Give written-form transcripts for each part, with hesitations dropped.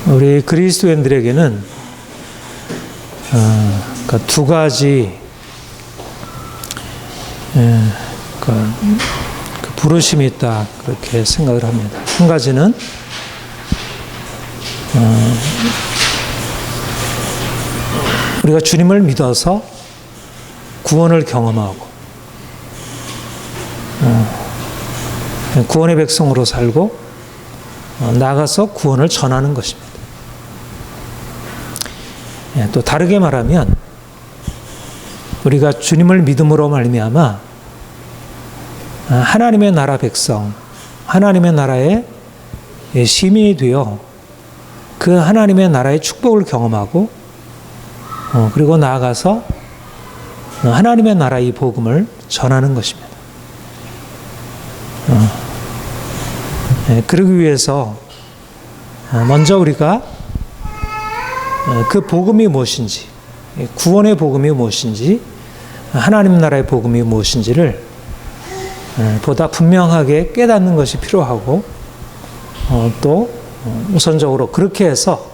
우리 그리스도인들에게는 그러니까 두 가지 그 부르심이 있다, 그렇게 생각을 합니다. 한 가지는 우리가 주님을 믿어서 구원을 경험하고 구원의 백성으로 살고 나아가서 구원을 전하는 것입니다. 또 다르게 말하면 우리가 주님을 믿음으로 말미암아 하나님의 나라 백성, 하나님의 나라의 시민이 되어 그 하나님의 나라의 축복을 경험하고 그리고 나아가서 하나님의 나라의 복음을 전하는 것입니다. 그러기 위해서 먼저 우리가 그 복음이 무엇인지, 구원의 복음이 무엇인지, 하나님 나라의 복음이 무엇인지를 보다 분명하게 깨닫는 것이 필요하고, 또 우선적으로 그렇게 해서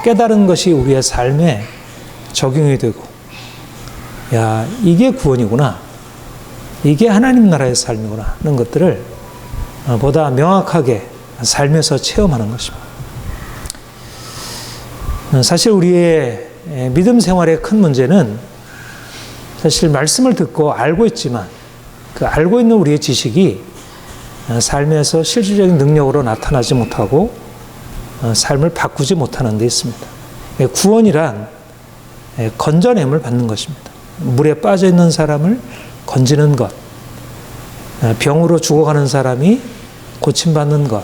깨달은 것이 우리의 삶에 적용이 되고, 야, 이게 구원이구나, 이게 하나님 나라의 삶이구나 하는 것들을 보다 명확하게 삶에서 체험하는 것입니다. 사실 우리의 믿음 생활의 큰 문제는 사실 말씀을 듣고 알고 있지만 그 알고 있는 우리의 지식이 삶에서 실질적인 능력으로 나타나지 못하고 삶을 바꾸지 못하는 데 있습니다. 구원이란 건져냄을 받는 것입니다. 물에 빠져 있는 사람을 건지는 것, 병으로 죽어가는 사람이 고침받는 것,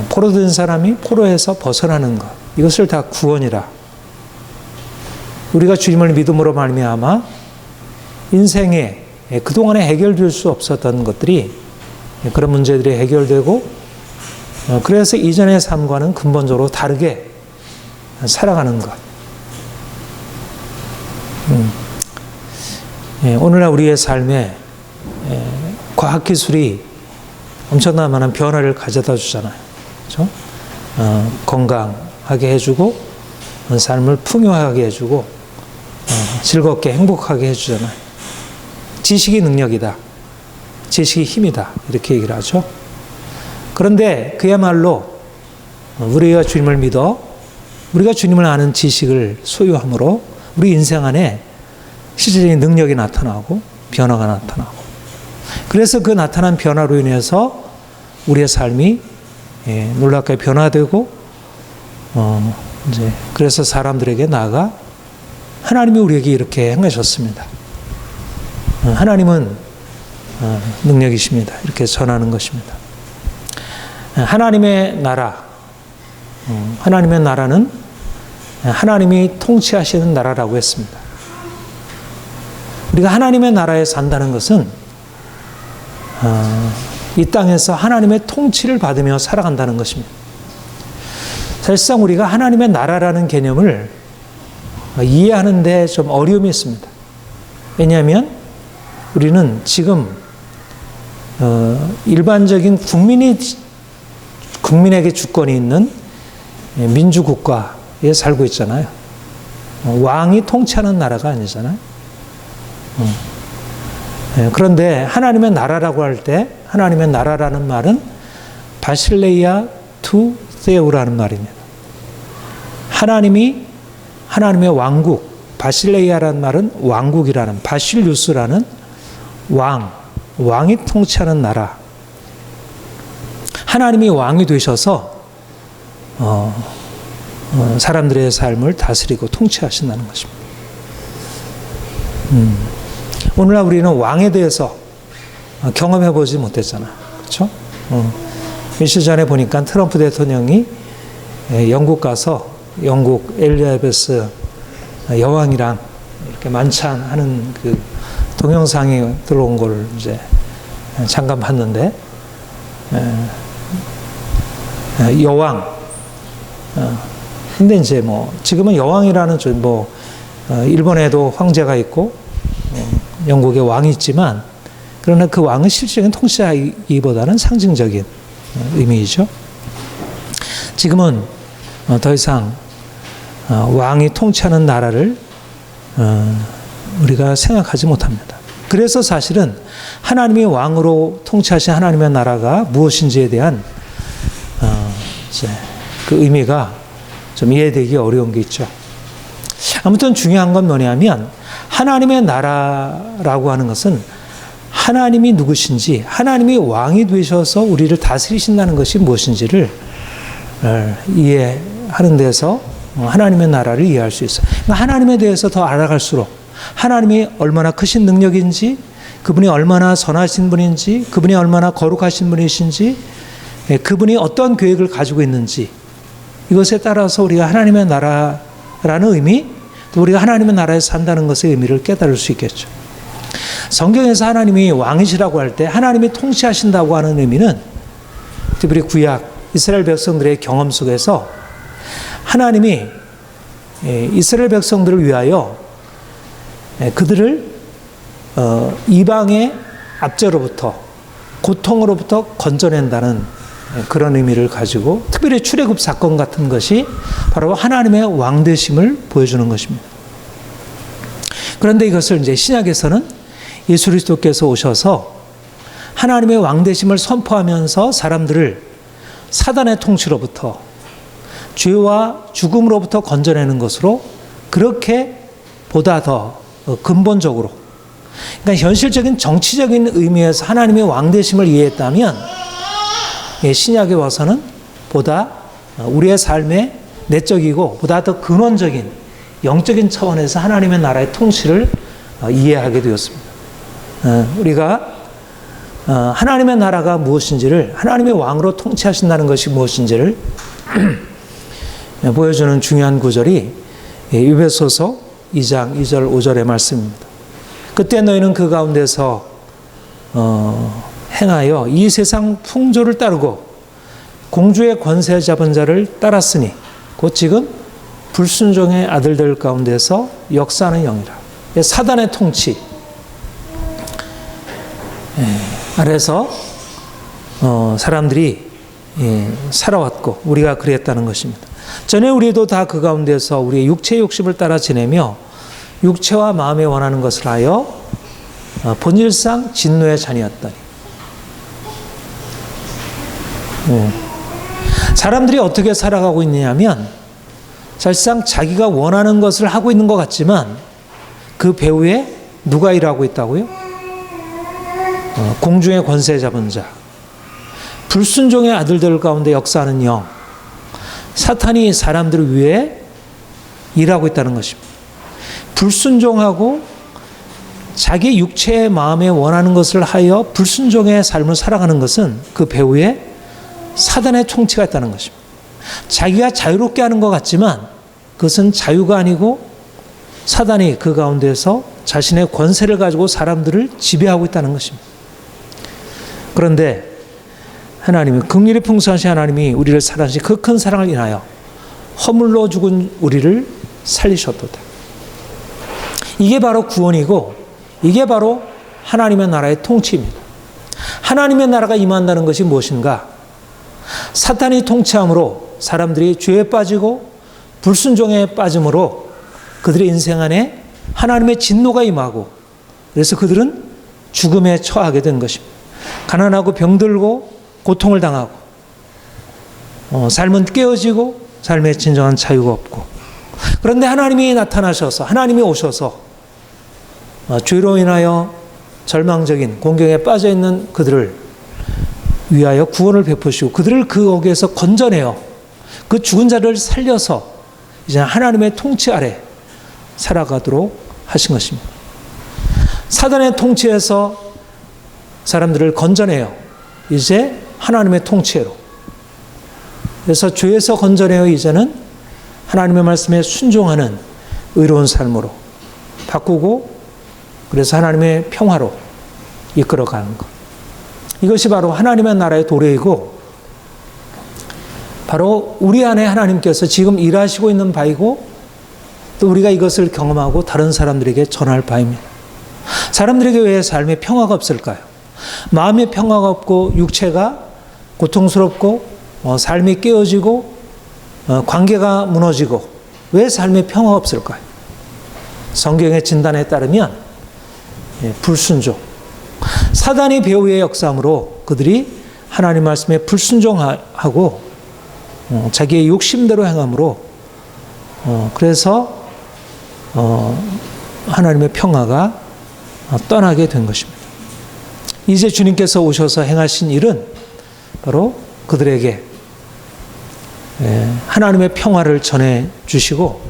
포로된 사람이 포로에서 벗어나는 것, 이것을 다 구원이라. 우리가 주님을 믿음으로 말미암아 인생에 그동안에 해결될 수 없었던 것들이, 그런 문제들이 해결되고, 그래서 이전의 삶과는 근본적으로 다르게 살아가는 것. 오늘날 우리의 삶에 과학기술이 엄청난 많은 변화를 가져다 주잖아요. 그렇죠? 건강하게 해주고, 삶을 풍요하게 해주고, 즐겁게 행복하게 해주잖아요. 지식이 능력이다, 지식이 힘이다, 이렇게 얘기를 하죠. 그런데 그야말로 우리가 주님을 믿어 우리가 주님을 아는 지식을 소유함으로 우리 인생 안에 실질적인 능력이 나타나고 변화가 나타나고, 그래서 그 나타난 변화로 인해서 우리의 삶이 놀랍게 변화되고, 이제 그래서 사람들에게 나아가 하나님이 우리에게 이렇게 행하셨습니다, 하나님은 능력이십니다, 이렇게 전하는 것입니다. 하나님의 나라, 하나님의 나라는 하나님이 통치하시는 나라라고 했습니다. 우리가 하나님의 나라에 산다는 것은 이 땅에서 하나님의 통치를 받으며 살아간다는 것입니다. 사실상 우리가 하나님의 나라라는 개념을 이해하는 데 좀 어려움이 있습니다. 왜냐하면 우리는 지금 일반적인 국민에게 주권이 있는 민주국가에 살고 있잖아요. 왕이 통치하는 나라가 아니잖아요. 그런데 하나님의 나라라고 할 때, 하나님의 나라라는 말은 바실레이아 투 세우라는 말입니다. 하나님의 왕국, 바실레이아라는 말은 왕국이라는, 바실루스라는 왕이 통치하는 나라. 하나님이 왕이 되셔서 사람들의 삶을 다스리고 통치하신다는 것입니다. 오늘날 우리는 왕에 대해서 경험해 보지 못했잖아, 그렇죠? 며칠 전에 보니까 트럼프 대통령이 영국 가서 영국 엘리자베스 여왕이랑 이렇게 만찬하는 그 동영상이 들어온 걸 이제 잠깐 봤는데, 여왕. 근데 이제 지금은 여왕이라는 일본에도 황제가 있고, 영국에 왕이 있지만, 그러나 그 왕은 실질적인 통치자이기보다는 상징적인 의미이죠. 지금은 더 이상 왕이 통치하는 나라를 우리가 생각하지 못합니다. 그래서 사실은 하나님이 왕으로 통치하신 하나님의 나라가 무엇인지에 대한 이제 그 의미가 좀 이해되기 어려운 게 있죠. 아무튼 중요한 건 뭐냐면 하나님의 나라라고 하는 것은 하나님이 누구신지, 하나님이 왕이 되셔서 우리를 다스리신다는 것이 무엇인지를 이해하는 데서 하나님의 나라를 이해할 수 있어요. 하나님에 대해서 더 알아갈수록 하나님이 얼마나 크신 능력인지, 그분이 얼마나 선하신 분인지, 그분이 얼마나 거룩하신 분이신지, 그분이 어떤 계획을 가지고 있는지, 이것에 따라서 우리가 하나님의 나라라는 의미, 또 우리가 하나님의 나라에 산다는 것의 의미를 깨달을 수 있겠죠. 성경에서 하나님이 왕이시라고 할 때 하나님이 통치하신다고 하는 의미는 특별히 구약 이스라엘 백성들의 경험 속에서 하나님이 이스라엘 백성들을 위하여 그들을 이방의 압제로부터, 고통으로부터 건져낸다는 그런 의미를 가지고 특별히 출애굽 사건 같은 것이 바로 하나님의 왕되심을 보여주는 것입니다. 그런데 이것을 이제 신약에서는 예수 그리스도께서 오셔서 하나님의 왕되심을 선포하면서 사람들을 사단의 통치로부터, 죄와 죽음으로부터 건져내는 것으로 그렇게 보다 더 근본적으로, 그러니까 현실적인 정치적인 의미에서 하나님의 왕되심을 이해했다면 신약에 와서는 보다 우리의 삶의 내적이고 보다 더 근원적인 영적인 차원에서 하나님의 나라의 통치를 이해하게 되었습니다. 우리가 하나님의 나라가 무엇인지를, 하나님의 왕으로 통치하신다는 것이 무엇인지를 보여주는 중요한 구절이 에베소서 2장 2절 5절의 말씀입니다. 그때 너희는 그 가운데서 행하여 이 세상 풍조를 따르고 공주의 권세 잡은 자를 따랐으니 곧 지금 불순종의 아들들 가운데서 역사하는 영이라. 사단의 통치 아래서 사람들이 살아왔고 우리가 그랬다는 것입니다. 전에 우리도 다 그 가운데서 우리의 육체의 욕심을 따라 지내며 육체와 마음에 원하는 것을 하여 본질상 진노의 자녀였더니. 사람들이 어떻게 살아가고 있느냐면 사실상 자기가 원하는 것을 하고 있는 것 같지만 그 배후에 누가 일하고 있다고요? 공중의 권세 잡은 자, 불순종의 아들들 가운데 역사하는 영, 사탄이 사람들을 위해 일하고 있다는 것입니다. 불순종하고 자기 육체의 마음에 원하는 것을 하여 불순종의 삶을 살아가는 것은 그 배후에 사단의 통치가 있다는 것입니다. 자기가 자유롭게 하는 것 같지만 그것은 자유가 아니고 사단이 그 가운데서 자신의 권세를 가지고 사람들을 지배하고 있다는 것입니다. 그런데 하나님은 긍휼이 풍성하신 하나님이 우리를 사랑하신 그 큰 사랑을 인하여 허물로 죽은 우리를 살리셨도다. 이게 바로 구원이고 이게 바로 하나님의 나라의 통치입니다. 하나님의 나라가 임한다는 것이 무엇인가? 사탄이 통치함으로 사람들이 죄에 빠지고 불순종에 빠짐으로 그들의 인생 안에 하나님의 진노가 임하고 그래서 그들은 죽음에 처하게 된 것입니다. 가난하고 병들고 고통을 당하고 삶은 깨어지고 삶에 진정한 자유가 없고 그런데 하나님이 나타나셔서 하나님이 오셔서 죄로 인하여 절망적인 공경에 빠져있는 그들을 위하여 구원을 베푸시고 그들을 그 어귀에서 건져내어 그 죽은 자를 살려서 이제 하나님의 통치 아래 살아가도록 하신 것입니다. 사단의 통치에서 사람들을 건져내어 이제 하나님의 통치로 그래서 죄에서 건져내어 이제는 하나님의 말씀에 순종하는 의로운 삶으로 바꾸고 그래서 하나님의 평화로 이끌어가는 것. 이것이 바로 하나님의 나라의 도래이고 바로 우리 안에 하나님께서 지금 일하시고 있는 바이고 또 우리가 이것을 경험하고 다른 사람들에게 전할 바입니다. 사람들에게 왜 삶의 평화가 없을까요? 마음의 평화가 없고 육체가 고통스럽고 삶이 깨어지고 관계가 무너지고 왜 삶에 평화가 없을까요? 성경의 진단에 따르면 불순종, 사단이 배후의 역사함으로 그들이 하나님 말씀에 불순종하고 자기의 욕심대로 행함으로 그래서 하나님의 평화가 떠나게 된 것입니다. 이제 주님께서 오셔서 행하신 일은 바로 그들에게 하나님의 평화를 전해 주시고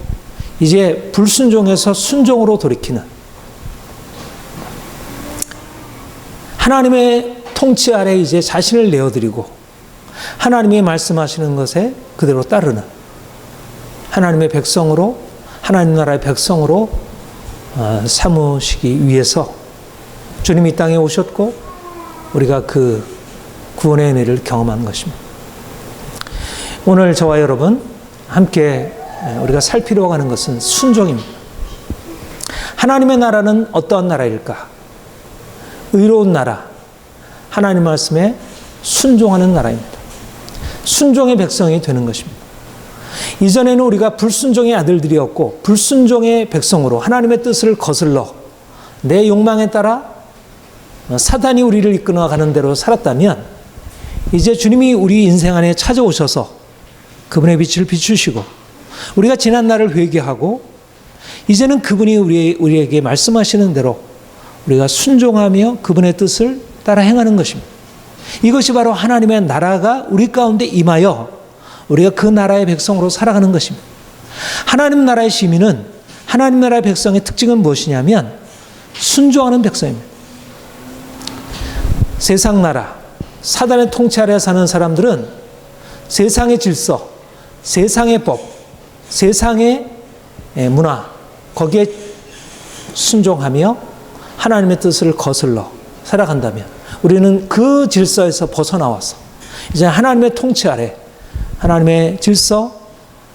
이제 불순종에서 순종으로 돌이키는 하나님의 통치 아래 이제 자신을 내어드리고 하나님이 말씀하시는 것에 그대로 따르는 하나님의 백성으로 하나님 나라의 백성으로 삼으시기 위해서 주님이 이 땅에 오셨고 우리가 그 구원의 은혜를 경험한 것입니다. 오늘 저와 여러분 함께 우리가 살피려고 하는 것은 순종입니다. 하나님의 나라는 어떠한 나라일까? 의로운 나라, 하나님 말씀에 순종하는 나라입니다. 순종의 백성이 되는 것입니다. 이전에는 우리가 불순종의 아들들이었고 불순종의 백성으로 하나님의 뜻을 거슬러 내 욕망에 따라 사단이 우리를 이끌어가는 대로 살았다면 이제 주님이 우리 인생 안에 찾아오셔서 그분의 빛을 비추시고 우리가 지난 날을 회개하고 이제는 그분이 우리에게 말씀하시는 대로 우리가 순종하며 그분의 뜻을 따라 행하는 것입니다. 이것이 바로 하나님의 나라가 우리 가운데 임하여 우리가 그 나라의 백성으로 살아가는 것입니다. 하나님 나라의 시민은 하나님 나라의 백성의 특징은 무엇이냐면 순종하는 백성입니다. 세상 나라, 사단의 통치 아래 사는 사람들은 세상의 질서, 세상의 법, 세상의 문화, 거기에 순종하며 하나님의 뜻을 거슬러 살아간다면 우리는 그 질서에서 벗어나와서 이제 하나님의 통치 아래 하나님의 질서,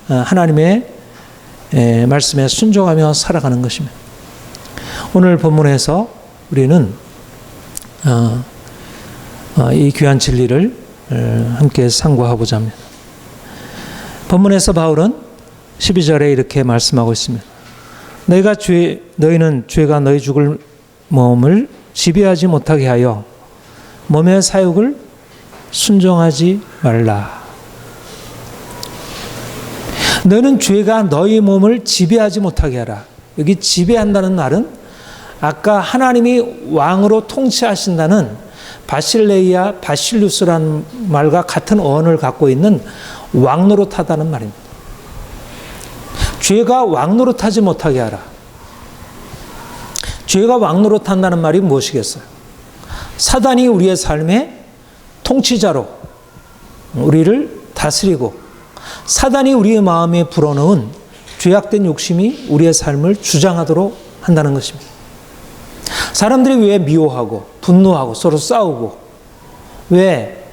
하나님의 말씀에 순종하며 살아가는 것입니다. 오늘 본문에서 우리는 이 귀한 진리를 함께 상고하고자 합니다. 본문에서 바울은 12절에 이렇게 말씀하고 있습니다. 너희는 죄가 너희 죽을 몸을 지배하지 못하게 하여 몸의 사욕을 순종하지 말라. 너희는 죄가 너희 몸을 지배하지 못하게 하라. 여기 지배한다는 말은 아까 하나님이 왕으로 통치하신다는 바실레이아 바실루스라는 말과 같은 어원을 갖고 있는 왕노릇하다는 말입니다. 죄가 왕노릇하지 못하게 하라. 죄가 왕노릇한다는 말이 무엇이겠어요? 사단이 우리의 삶의 통치자로 우리를 다스리고 사단이 우리의 마음에 불어넣은 죄악된 욕심이 우리의 삶을 주장하도록 한다는 것입니다. 사람들이 왜 미워하고 분노하고 서로 싸우고 왜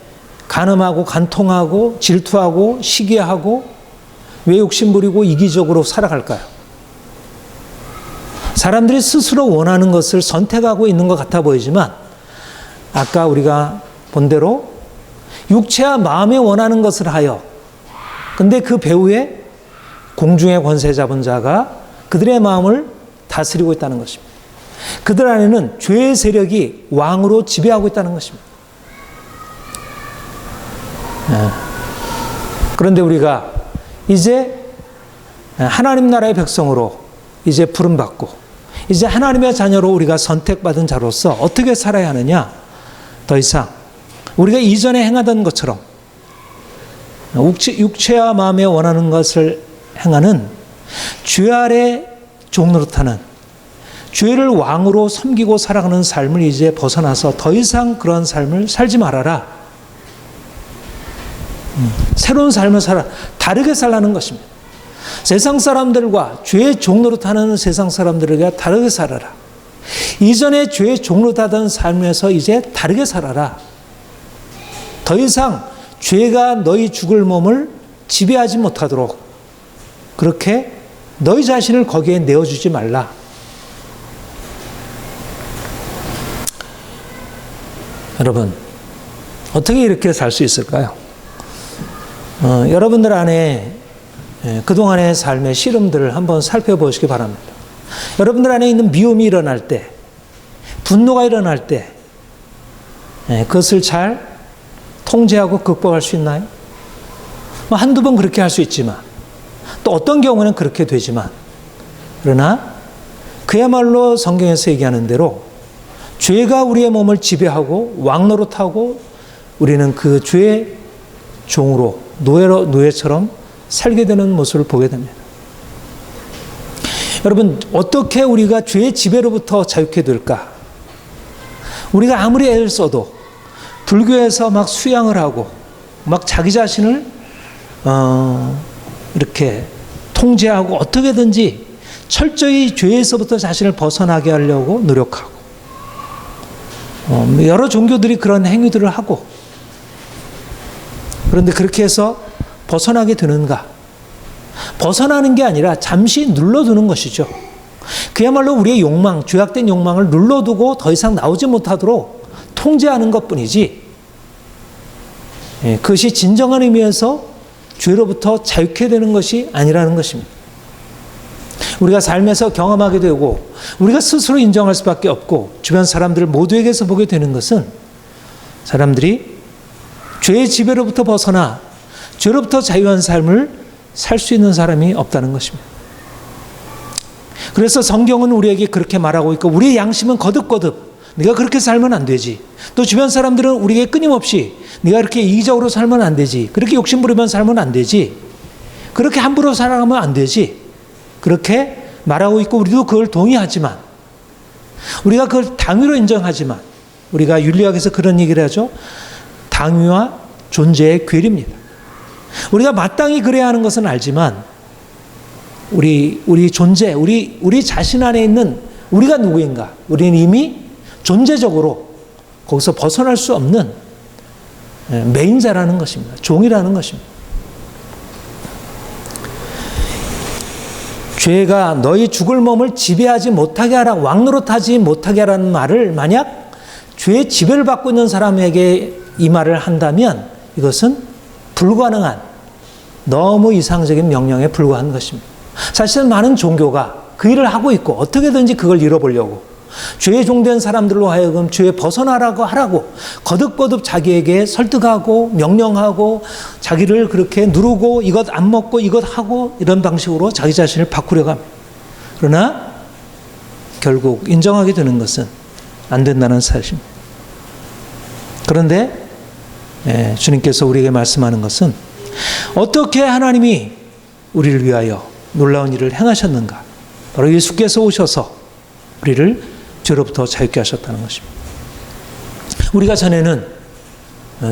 간음하고 간통하고 질투하고 시기하고 왜 욕심부리고 이기적으로 살아갈까요? 사람들이 스스로 원하는 것을 선택하고 있는 것 같아 보이지만 아까 우리가 본 대로 육체와 마음에 원하는 것을 하여 근데 그 배후에 공중의 권세 잡은 자가 그들의 마음을 다스리고 있다는 것입니다. 그들 안에는 죄의 세력이 왕으로 지배하고 있다는 것입니다. 그런데 우리가 이제 하나님 나라의 백성으로 이제 부름받고 이제 하나님의 자녀로 우리가 선택받은 자로서 어떻게 살아야 하느냐? 더 이상 우리가 이전에 행하던 것처럼 육체와 마음에 원하는 것을 행하는 죄 아래 종노릇하는 죄를 왕으로 섬기고 살아가는 삶을 이제 벗어나서 더 이상 그런 삶을 살지 말아라. 새로운 삶을 살아 다르게 살라는 것입니다. 세상 사람들과 죄의 종노릇하는 세상 사람들과 다르게 살아라. 이전에 죄의 종노릇하던 삶에서 이제 다르게 살아라. 더 이상 죄가 너희 죽을 몸을 지배하지 못하도록 그렇게 너희 자신을 거기에 내어주지 말라. 여러분, 어떻게 이렇게 살 수 있을까요? 여러분들 안에 그동안의 삶의 씨름들을 한번 살펴보시기 바랍니다. 여러분들 안에 있는 미움이 일어날 때, 분노가 일어날 때 그것을 잘 통제하고 극복할 수 있나요? 한두 번 그렇게 할 수 있지만, 또 어떤 경우는 그렇게 되지만, 그러나 그야말로 성경에서 얘기하는 대로 죄가 우리의 몸을 지배하고 왕노릇하고 우리는 그 죄의 종으로 노예처럼 살게 되는 모습을 보게 됩니다. 여러분, 어떻게 우리가 죄의 지배로부터 자유케 될까? 우리가 아무리 애를 써도 불교에서 막 수양을 하고 막 자기 자신을 이렇게 통제하고 어떻게든지 철저히 죄에서부터 자신을 벗어나게 하려고 노력하고, 여러 종교들이 그런 행위들을 하고, 그런데 그렇게 해서 벗어나게 되는가? 벗어나는 게 아니라 잠시 눌러두는 것이죠. 그야말로 우리의 욕망, 죄악된 욕망을 눌러두고 더 이상 나오지 못하도록 통제하는 것뿐이지, 그것이 진정한 의미에서 죄로부터 자유케 되는 것이 아니라는 것입니다. 우리가 삶에서 경험하게 되고 우리가 스스로 인정할 수밖에 없고 주변 사람들 모두에게서 보게 되는 것은, 사람들이 죄의 지배로부터 벗어나 죄로부터 자유한 삶을 살 수 있는 사람이 없다는 것입니다. 그래서 성경은 우리에게 그렇게 말하고 있고, 우리의 양심은 거듭거듭 네가 그렇게 살면 안 되지. 또 주변 사람들은 우리에게 끊임없이 네가 이렇게 이기적으로 살면 안 되지. 그렇게 욕심부리면 살면 안 되지. 그렇게 함부로 살아가면 안 되지. 그렇게 말하고 있고, 우리도 그걸 동의하지만, 우리가 그걸 당위로 인정하지만, 우리가 윤리학에서 그런 얘기를 하죠. 당위와 존재의 괴리입니다. 우리가 마땅히 그래야 하는 것은 알지만, 우리 존재, 우리 자신 안에 있는 우리가 누구인가? 우리는 이미 존재적으로 거기서 벗어날 수 없는 매인자라는 것입니다. 종이라는 것입니다. 죄가 너희 죽을 몸을 지배하지 못하게 하라, 왕노릇하지 못하게 하라는 말을 만약 죄의 지배를 받고 있는 사람에게 이 말을 한다면 이것은 불가능한, 너무 이상적인 명령에 불과한 것입니다. 사실은 많은 종교가 그 일을 하고 있고 어떻게든지 그걸 잃어보려고, 죄의 종된 사람들로 하여금 죄에 벗어나라고 하라고 거듭거듭 자기에게 설득하고 명령하고 자기를 그렇게 누르고 이것 안 먹고 이것 하고 이런 방식으로 자기 자신을 바꾸려고 합니다. 그러나 결국 인정하게 되는 것은 안 된다는 사실입니다. 그런데 주님께서 우리에게 말씀하는 것은, 어떻게 하나님이 우리를 위하여 놀라운 일을 행하셨는가? 바로 예수께서 오셔서 우리를 죄로부터 자유케 하셨다는 것입니다. 우리가 전에는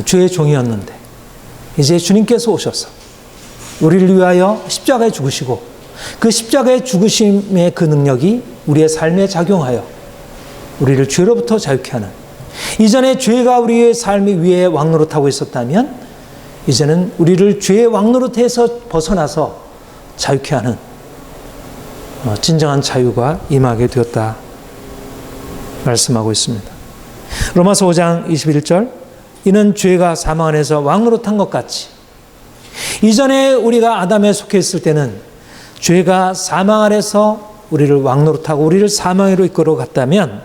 죄의 종이었는데 이제 주님께서 오셔서 우리를 위하여 십자가에 죽으시고, 그 십자가의 죽으심의 그 능력이 우리의 삶에 작용하여 우리를 죄로부터 자유케 하는, 이전에 죄가 우리의 삶 위에 왕노릇하고 있었다면 이제는 우리를 죄의 왕노릇에서 벗어나서 자유케 하는 진정한 자유가 임하게 되었다 말씀하고 있습니다. 로마서 5장 21절, 이는 죄가 사망 안에서 왕노릇한 것 같이, 이전에 우리가 아담에 속해 있을 때는 죄가 사망 안에서 우리를 왕노릇하고 우리를 사망으로 이끌어 갔다면,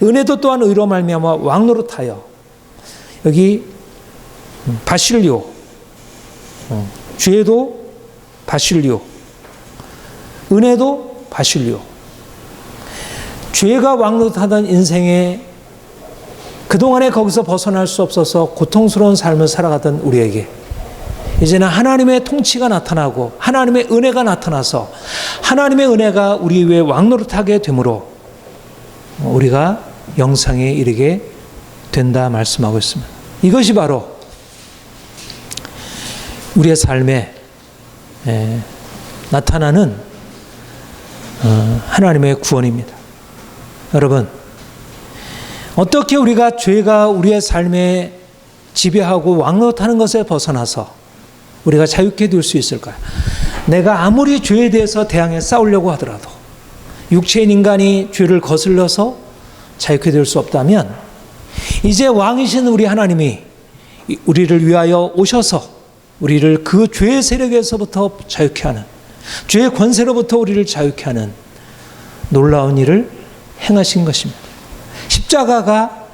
은혜도 또한 의로 말미암아 왕노릇하여, 여기 바실리오, 죄도 바실리오, 은혜도 바실리오, 죄가 왕노릇하던 인생에 그동안에 거기서 벗어날 수 없어서 고통스러운 삶을 살아가던 우리에게 이제는 하나님의 통치가 나타나고 하나님의 은혜가 나타나서 하나님의 은혜가 우리 위에 왕노릇하게 되므로 우리가 영생에 이르게 된다 말씀하고 있습니다. 이것이 바로 우리의 삶에 나타나는 하나님의 구원입니다. 여러분, 어떻게 우리가 죄가 우리의 삶에 지배하고 왕노릇하는 것에 벗어나서 우리가 자유케 될 수 있을까요? 내가 아무리 죄에 대해서 대항해 싸우려고 하더라도 육체인 인간이 죄를 거슬러서 자유케 될 수 없다면, 이제 왕이신 우리 하나님이 우리를 위하여 오셔서 우리를 그 죄의 세력에서부터 자유케 하는, 죄의 권세로부터 우리를 자유케 하는 놀라운 일을 행하신 것입니다. 십자가가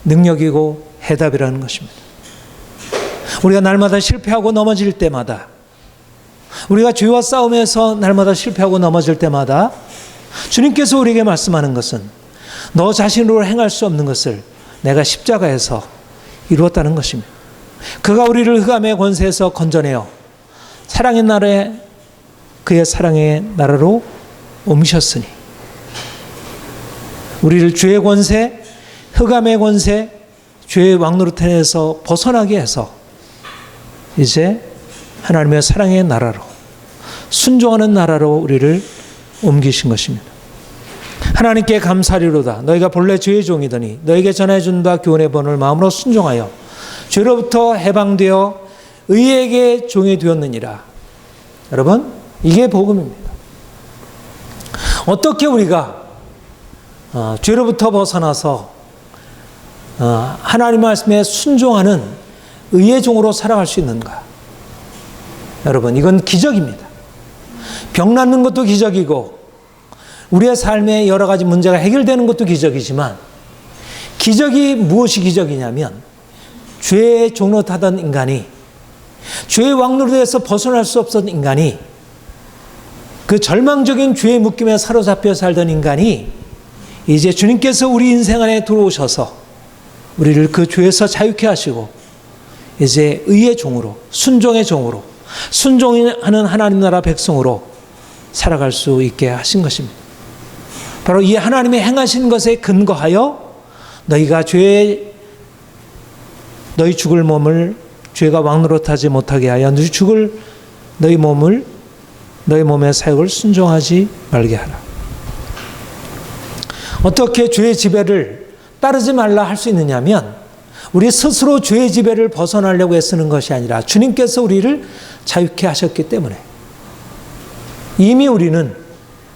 능력이고 해답이라는 것입니다. 우리가 날마다 실패하고 넘어질 때마다, 우리가 죄와 싸움에서 날마다 실패하고 넘어질 때마다 주님께서 우리에게 말씀하는 것은 너 자신으로 행할 수 없는 것을 내가 십자가에서 이루었다는 것입니다. 그가 우리를 흑암의 권세에서 건져내어 사랑의 나라에, 그의 사랑의 나라로 옮기셨으니 우리를 죄의 권세, 흑암의 권세, 죄의 왕노릇에서 벗어나게 해서 이제 하나님의 사랑의 나라로, 순종하는 나라로 우리를 옮기신 것입니다. 하나님께 감사리로다. 너희가 본래 죄의 종이더니 너에게 전해준 바 교훈의 본을 마음으로 순종하여 죄로부터 해방되어 의에게 종이 되었느니라. 여러분, 이게 복음입니다. 어떻게 우리가 죄로부터 벗어나서 하나님 말씀에 순종하는 의의 종으로 살아갈 수 있는가? 여러분, 이건 기적입니다. 병 낫는 것도 기적이고 우리의 삶에 여러 가지 문제가 해결되는 것도 기적이지만, 기적이 무엇이 기적이냐면 죄의 종노릇하던 인간이, 죄의 왕노릇에서 벗어날 수 없었던 인간이, 그 절망적인 죄의 묶임에 사로잡혀 살던 인간이 이제 주님께서 우리 인생 안에 들어오셔서 우리를 그 죄에서 자유케 하시고 이제 의의 종으로, 순종의 종으로, 순종하는 하나님 나라 백성으로 살아갈 수 있게 하신 것입니다. 바로 이 하나님의 행하신 것에 근거하여 너희가 너희 죽을 몸을 죄가 왕노릇하지 못하게 하여 너희 몸의 사역을 순종하지 말게 하라. 어떻게 죄의 지배를 따르지 말라 할 수 있느냐면, 우리 스스로 죄의 지배를 벗어나려고 애쓰는 것이 아니라 주님께서 우리를 자유케 하셨기 때문에, 이미 우리는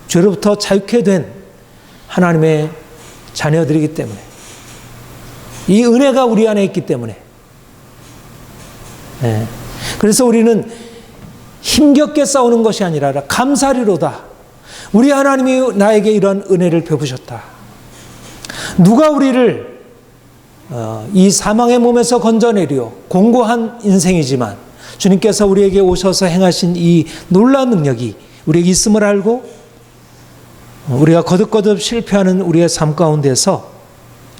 죄로부터 자유케 된 하나님의 자녀들이기 때문에, 이 은혜가 우리 안에 있기 때문에, 그래서 우리는 힘겹게 싸우는 것이 아니라 감사리로다. 우리 하나님이 나에게 이런 은혜를 베푸셨다. 누가 우리를 이 사망의 몸에서 건져내려 공고한 인생이지만 주님께서 우리에게 오셔서 행하신 이 놀라운 능력이 우리에게 있음을 알고, 우리가 거듭거듭 실패하는 우리의 삶 가운데서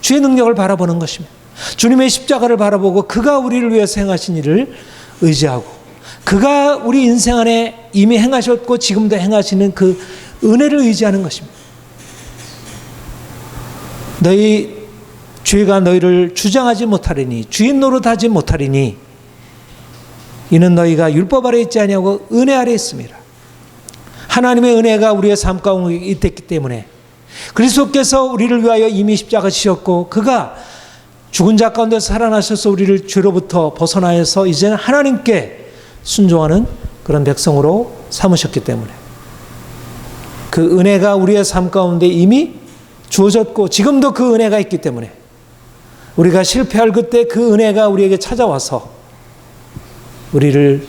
주의 능력을 바라보는 것입니다. 주님의 십자가를 바라보고 그가 우리를 위해서 행하신 일을 의지하고, 그가 우리 인생 안에 이미 행하셨고 지금도 행하시는 그 은혜를 의지하는 것입니다. 너희 죄가 너희를 주장하지 못하리니, 주인 노릇하지 못하리니, 이는 너희가 율법 아래 있지 아니하고 은혜 아래 있습니다. 하나님의 은혜가 우리의 삶 가운데 있기 때문에 그리스도께서 우리를 위하여 이미 십자가 지셨고, 그가 죽은 자 가운데 살아나셔서 우리를 죄로부터 벗어나서 이제는 하나님께 순종하는 그런 백성으로 삼으셨기 때문에, 그 은혜가 우리의 삶 가운데 이미 주어졌고 지금도 그 은혜가 있기 때문에, 우리가 실패할 그때 그 은혜가 우리에게 찾아와서 우리를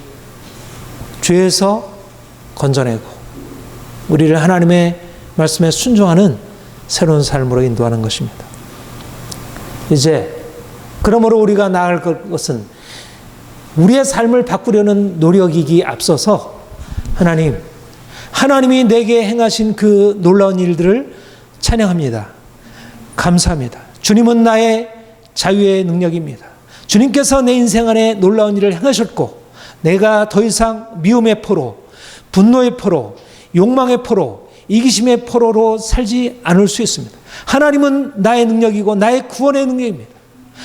죄에서 건져내고 우리를 하나님의 말씀에 순종하는 새로운 삶으로 인도하는 것입니다. 이제 그러므로 우리가 나아갈 것은 우리의 삶을 바꾸려는 노력이기 앞서서 하나님이 내게 행하신 그 놀라운 일들을 찬양합니다. 감사합니다. 주님은 나의 자유의 능력입니다. 주님께서 내 인생 안에 놀라운 일을 행하셨고, 내가 더 이상 미움의 포로, 분노의 포로, 욕망의 포로, 이기심의 포로로 살지 않을 수 있습니다. 하나님은 나의 능력이고 나의 구원의 능력입니다.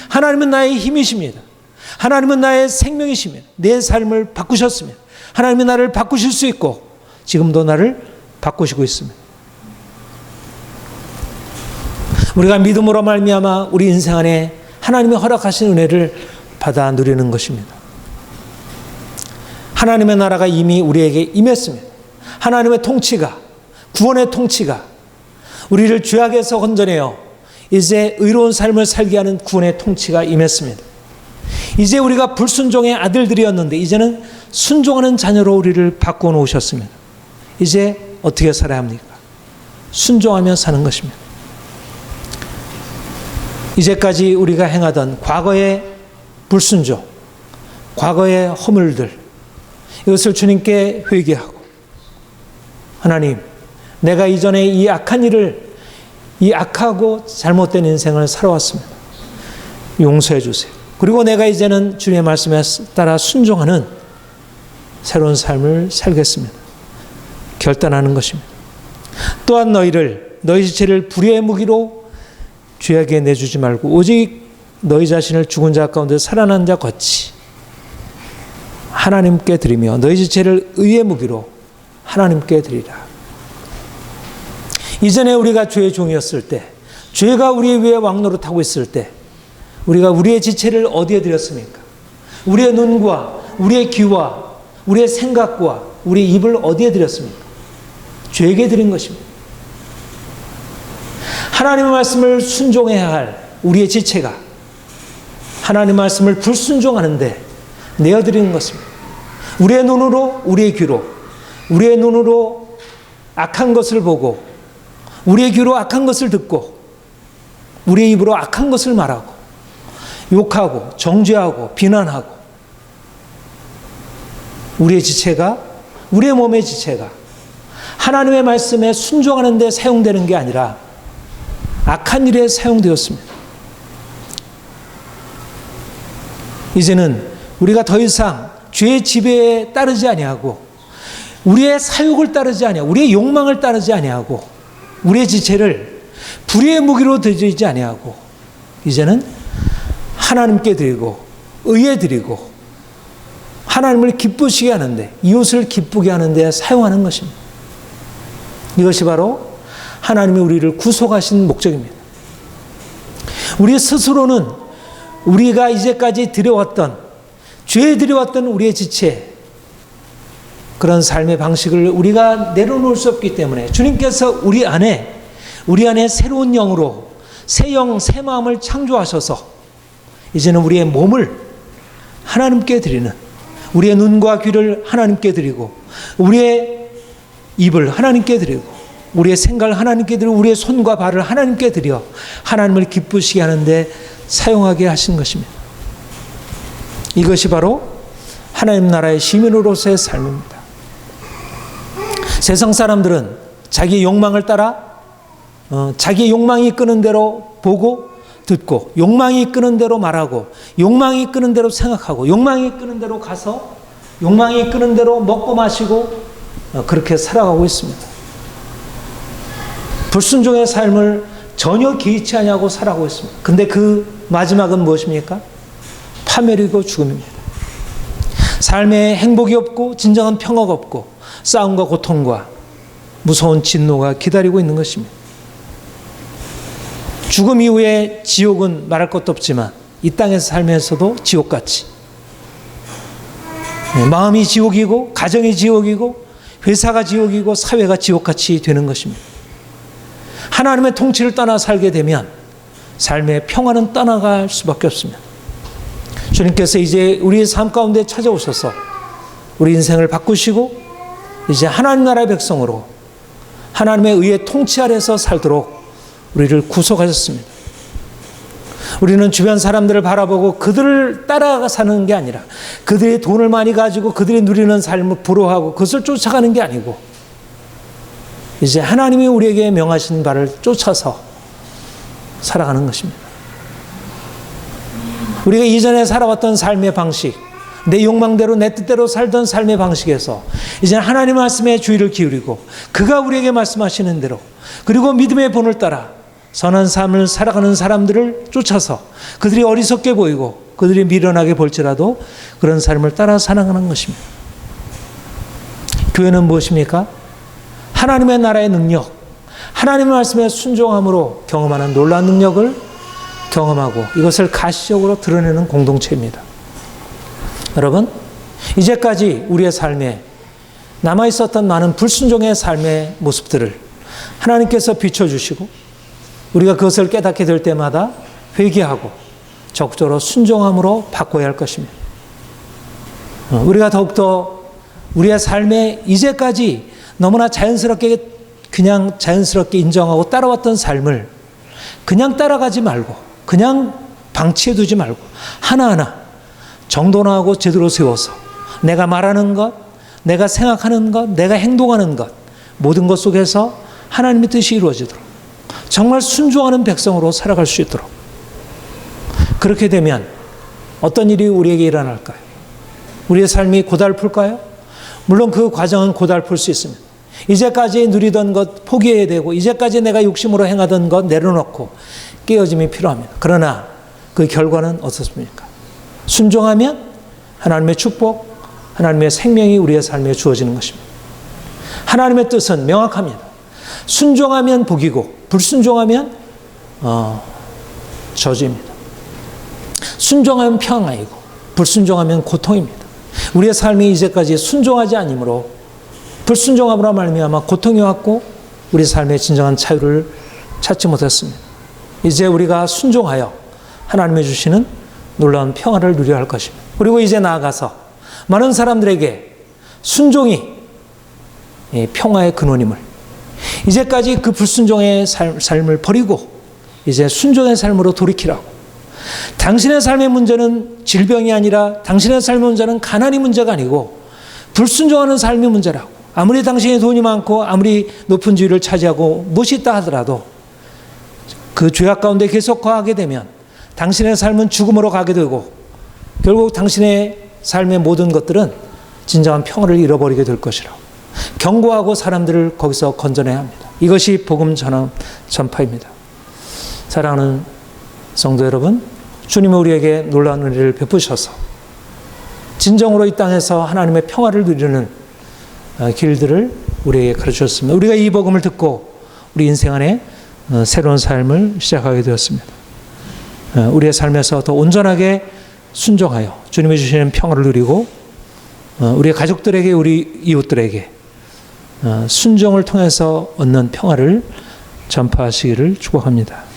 하나님은 나의 힘이십니다. 하나님은 나의 생명이십니다. 내 삶을 바꾸셨습니다. 하나님이 나를 바꾸실 수 있고 지금도 나를 바꾸시고 있습니다. 우리가 믿음으로 말미암아 우리 인생 안에 하나님이 허락하신 은혜를 받아 누리는 것입니다. 하나님의 나라가 이미 우리에게 임했습니다. 하나님의 통치가, 구원의 통치가 우리를 죄악에서 건져내어 이제 의로운 삶을 살게 하는 구원의 통치가 임했습니다. 이제 우리가 불순종의 아들들이었는데 이제는 순종하는 자녀로 우리를 바꿔 놓으셨습니다. 이제 어떻게 살아야 합니까? 순종하며 사는 것입니다. 이제까지 우리가 행하던 과거의 불순종, 과거의 허물들, 이것을 주님께 회개하고, 하나님, 내가 이전에 이 악하고 잘못된 인생을 살아왔습니다. 용서해 주세요. 그리고 내가 이제는 주님의 말씀에 따라 순종하는 새로운 삶을 살겠습니다. 결단하는 것입니다. 또한 너희 지체를 불의의 무기로 죄악에 내주지 말고 오직 너희 자신을 죽은 자 가운데 살아난 자 같이 하나님께 드리며 너희 지체를 의의 무기로 하나님께 드리라. 이전에 우리가 죄의 종이었을 때, 죄가 우리 위에 왕노릇하고 있을 때 우리가 우리의 지체를 어디에 드렸습니까? 우리의 눈과 우리의 귀와 우리의 생각과 우리의 입을 어디에 드렸습니까? 죄에게 드린 것입니다. 하나님의 말씀을 순종해야 할 우리의 지체가 하나님의 말씀을 불순종하는데 내어드리는 것입니다. 우리의 눈으로, 우리의 귀로, 우리의 눈으로 악한 것을 보고, 우리의 귀로 악한 것을 듣고, 우리의 입으로 악한 것을 말하고, 욕하고, 정죄하고, 비난하고, 우리의 지체가, 우리의 몸의 지체가 하나님의 말씀에 순종하는 데 사용되는 게 아니라 악한 일에 사용되었습니다. 이제는 우리가 더 이상 죄의 지배에 따르지 아니하고 우리의 사욕을 따르지 아니하고 우리의 욕망을 따르지 아니하고 우리의 지체를 불의의 무기로 드리지 아니하고 이제는 하나님께 드리고 의에 드리고 하나님을 기쁘시게 하는데, 이웃을 기쁘게 하는데 사용하는 것입니다. 이것이 바로 하나님이 우리를 구속하신 목적입니다. 우리 스스로는 우리가 이제까지 드려왔던, 죄에 드려왔던 우리의 지체, 그런 삶의 방식을 우리가 내려놓을 수 없기 때문에 주님께서 우리 안에 새로운 영으로 새 영, 새 마음을 창조하셔서 이제는 우리의 몸을 하나님께 드리는, 우리의 눈과 귀를 하나님께 드리고 우리의 입을 하나님께 드리고 우리의 생각을 하나님께 드리고 우리의 손과 발을 하나님께 드려 하나님을 기쁘시게 하는데 사용하게 하신 것입니다. 이것이 바로 하나님 나라의 시민으로서의 삶입니다. 세상 사람들은 자기 욕망을 따라 자기 욕망이 이끄는 대로 보고 듣고, 욕망이 이끄는 대로 말하고, 욕망이 이끄는 대로 생각하고, 욕망이 이끄는 대로 가서, 욕망이 이끄는 대로 먹고 마시고 그렇게 살아가고 있습니다. 불순종의 삶을 전혀 개의치 않냐고 살아가고 있습니다. 근데 그 마지막은 무엇입니까? 파멸이고 죽음입니다. 삶에 행복이 없고 진정한 평화가 없고 싸움과 고통과 무서운 진노가 기다리고 있는 것입니다. 죽음 이후에 지옥은 말할 것도 없지만 이 땅에서 살면서도 지옥같이, 마음이 지옥이고 가정이 지옥이고 회사가 지옥이고 사회가 지옥같이 되는 것입니다. 하나님의 통치를 떠나 살게 되면 삶의 평화는 떠나갈 수밖에 없습니다. 주님께서 이제 우리의 삶 가운데 찾아오셔서 우리 인생을 바꾸시고 이제 하나님 나라의 백성으로 하나님의 의의 통치 아래서 살도록 우리를 구속하셨습니다. 우리는 주변 사람들을 바라보고 그들을 따라가 사는 게 아니라 그들이 돈을 많이 가지고 그들이 누리는 삶을 부러워하고 그것을 쫓아가는 게 아니고 이제 하나님이 우리에게 명하신 바를 쫓아서 살아가는 것입니다. 우리가 이전에 살아왔던 삶의 방식, 내 욕망대로 내 뜻대로 살던 삶의 방식에서 이제 하나님 말씀에 주의를 기울이고 그가 우리에게 말씀하시는 대로 그리고 믿음의 본을 따라 선한 삶을 살아가는 사람들을 쫓아서 그들이 어리석게 보이고 그들이 미련하게 볼지라도 그런 삶을 따라 살아가는 것입니다. 교회는 무엇입니까? 하나님의 나라의 능력, 하나님의 말씀에 순종함으로 경험하는 놀라운 능력을 경험하고 이것을 가시적으로 드러내는 공동체입니다. 여러분, 이제까지 우리의 삶에 남아있었던 많은 불순종의 삶의 모습들을 하나님께서 비춰주시고 우리가 그것을 깨닫게 될 때마다 회개하고 적극적으로 순종함으로 바꿔야 할 것입니다. 우리가 더욱더 우리의 삶에 이제까지 너무나 그냥 자연스럽게 인정하고 따라왔던 삶을 그냥 따라가지 말고, 그냥 방치해 두지 말고 하나하나 정돈하고 제대로 세워서 내가 말하는 것, 내가 생각하는 것, 내가 행동하는 것, 모든 것 속에서 하나님의 뜻이 이루어지도록 정말 순종하는 백성으로 살아갈 수 있도록, 그렇게 되면 어떤 일이 우리에게 일어날까요? 우리의 삶이 고달플까요? 물론 그 과정은 고달플 수 있습니다. 이제까지 누리던 것 포기해야 되고, 이제까지 내가 욕심으로 행하던 것 내려놓고 깨어짐이 필요합니다. 그러나 그 결과는 어떻습니까? 순종하면 하나님의 축복, 하나님의 생명이 우리의 삶에 주어지는 것입니다. 하나님의 뜻은 명확합니다. 순종하면 복이고 불순종하면 저주입니다. 순종하면 평안이고 불순종하면 고통입니다. 우리의 삶이 이제까지 순종하지 않으므로, 불순종함으로 말미암아 고통이 왔고 우리 삶의 진정한 자유를 찾지 못했습니다. 이제 우리가 순종하여 하나님이 주시는 놀라운 평화를 누려야 할 것입니다. 그리고 이제 나아가서 많은 사람들에게 순종이 평화의 근원임을, 이제까지 그 불순종의 삶을 버리고 이제 순종의 삶으로 돌이키라고, 당신의 삶의 문제는 질병이 아니라, 당신의 삶의 문제는 가난이 문제가 아니고 불순종하는 삶의 문제라고, 아무리 당신이 돈이 많고 아무리 높은 지위를 차지하고 무엇이 있다 하더라도 그 죄악 가운데 계속 거하게 되면 당신의 삶은 죽음으로 가게 되고 결국 당신의 삶의 모든 것들은 진정한 평화를 잃어버리게 될 것이라고 경고하고 사람들을 거기서 건져내야 합니다. 이것이 복음 전파입니다. 사랑하는 성도 여러분, 주님은 우리에게 놀라운 은혜를 베푸셔서 진정으로 이 땅에서 하나님의 평화를 누리는 길들을 우리에게 가르치셨습니다. 우리가 이 복음을 듣고 우리 인생 안에 새로운 삶을 시작하게 되었습니다. 우리의 삶에서 더 온전하게 순종하여 주님이 주시는 평화를 누리고 우리 가족들에게, 우리 이웃들에게 순종을 통해서 얻는 평화를 전파하시기를 축복합니다.